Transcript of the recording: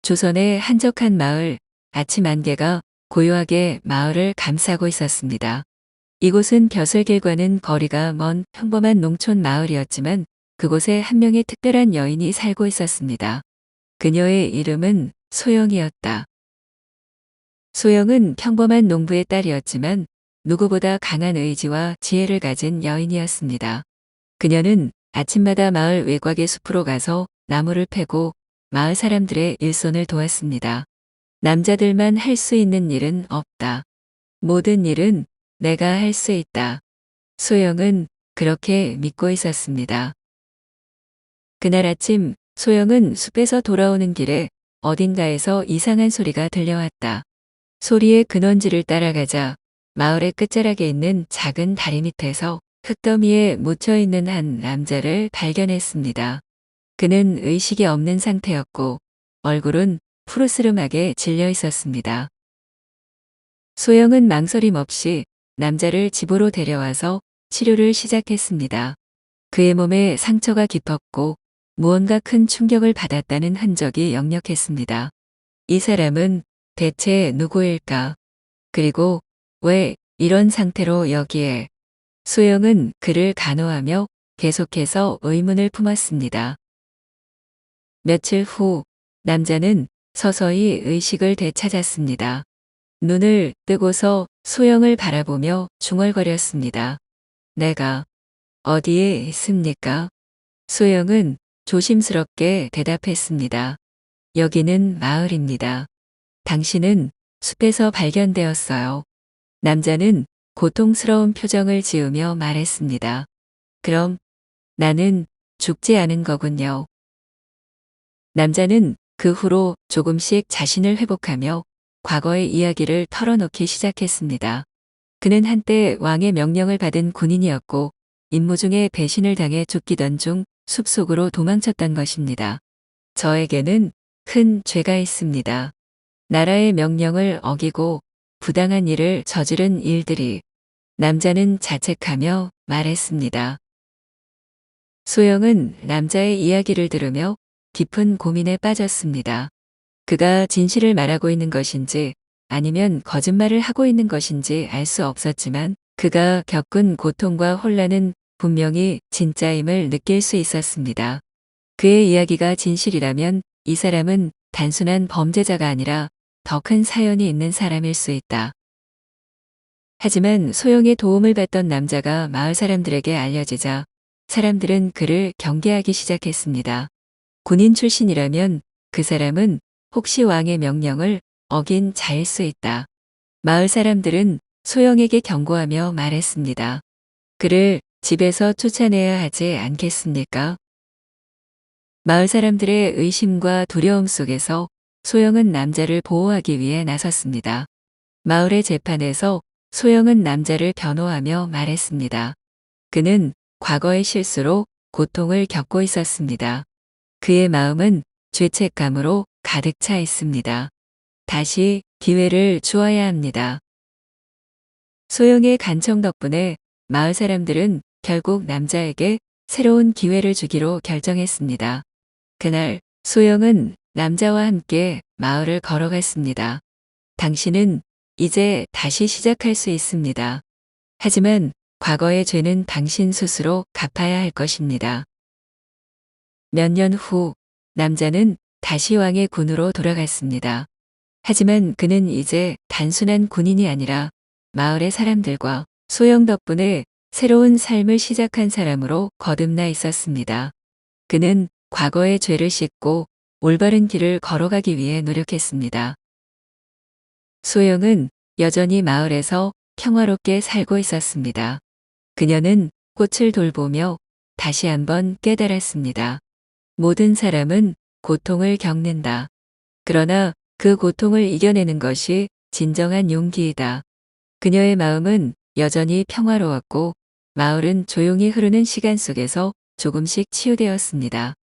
조선의 한적한 마을, 아침 안개가 고요하게 마을을 감싸고 있었습니다. 이곳은 벼슬길과는 거리가 먼 평범한 농촌 마을이었지만 그곳에 한 명의 특별한 여인이 살고 있었습니다. 그녀의 이름은 소영이었다. 소영은 평범한 농부의 딸이었지만 누구보다 강한 의지와 지혜를 가진 여인이었습니다. 그녀는 아침마다 마을 외곽의 숲으로 가서 나무를 패고 마을 사람들의 일손을 도왔습니다. 남자들만 할 수 있는 일은 없다. 모든 일은 내가 할 수 있다. 소영은 그렇게 믿고 있었습니다. 그날 아침 소영은 숲에서 돌아오는 길에 어딘가에서 이상한 소리가 들려왔다. 소리의 근원지를 따라가자 마을의 끝자락에 있는 작은 다리 밑에서 흙더미에 묻혀있는 한 남자를 발견했습니다. 그는 의식이 없는 상태였고 얼굴은 푸르스름하게 질려 있었습니다. 소영은 망설임 없이 남자를 집으로 데려와서 치료를 시작했습니다. 그의 몸에 상처가 깊었고 무언가 큰 충격을 받았다는 흔적이 역력했습니다. 이 사람은 대체 누구일까? 그리고 왜 이런 상태로 여기에? 소영은 그를 간호하며 계속해서 의문을 품었습니다. 며칠 후 남자는 서서히 의식을 되찾았습니다. 눈을 뜨고서 소영을 바라보며 중얼거렸습니다. 내가 어디에 있습니까? 소영은 조심스럽게 대답했습니다. 여기는 마을입니다. 당신은 숲에서 발견되었어요. 남자는 고통스러운 표정을 지으며 말했습니다. 그럼 나는 죽지 않은 거군요. 남자는 그 후로 조금씩 자신을 회복하며 과거의 이야기를 털어놓기 시작했습니다. 그는 한때 왕의 명령을 받은 군인이었고 임무 중에 배신을 당해 쫓기던 중 숲속으로 도망쳤던 것입니다. 저에게는 큰 죄가 있습니다. 나라의 명령을 어기고 부당한 일을 저지른 일들이. 남자는 자책하며 말했습니다. 소영은 남자의 이야기를 들으며 깊은 고민에 빠졌습니다. 그가 진실을 말하고 있는 것인지 아니면 거짓말을 하고 있는 것인지 알 수 없었지만 그가 겪은 고통과 혼란은 분명히 진짜임을 느낄 수 있었습니다. 그의 이야기가 진실이라면 이 사람은 단순한 범죄자가 아니라 더 큰 사연이 있는 사람일 수 있다. 하지만 소영의 도움을 받던 남자가 마을 사람들에게 알려지자 사람들은 그를 경계하기 시작했습니다. 군인 출신이라면 그 사람은 혹시 왕의 명령을 어긴 자일 수 있다. 마을 사람들은 소영에게 경고하며 말했습니다. 그를 집에서 쫓아내야 하지 않겠습니까? 마을 사람들의 의심과 두려움 속에서 소영은 남자를 보호하기 위해 나섰습니다. 마을의 재판에서 소영은 남자를 변호하며 말했습니다. 그는 과거의 실수로 고통을 겪고 있었습니다. 그의 마음은 죄책감으로 가득 차 있습니다. 다시 기회를 주어야 합니다. 소영의 간청 덕분에 마을 사람들은 결국 남자에게 새로운 기회를 주기로 결정했습니다. 그날 소영은 남자와 함께 마을을 걸어갔습니다. 당신은 이제 다시 시작할 수 있습니다. 하지만 과거의 죄는 당신 스스로 갚아야 할 것입니다. 몇 년 후 남자는 다시 왕의 군으로 돌아갔습니다. 하지만 그는 이제 단순한 군인이 아니라 마을의 사람들과 소영 덕분에 새로운 삶을 시작한 사람으로 거듭나 있었습니다. 그는 과거의 죄를 씻고 올바른 길을 걸어가기 위해 노력했습니다. 소영은 여전히 마을에서 평화롭게 살고 있었습니다. 그녀는 꽃을 돌보며 다시 한번 깨달았습니다. 모든 사람은 고통을 겪는다. 그러나 그 고통을 이겨내는 것이 진정한 용기이다. 그녀의 마음은 여전히 평화로웠고 마을은 조용히 흐르는 시간 속에서 조금씩 치유되었습니다.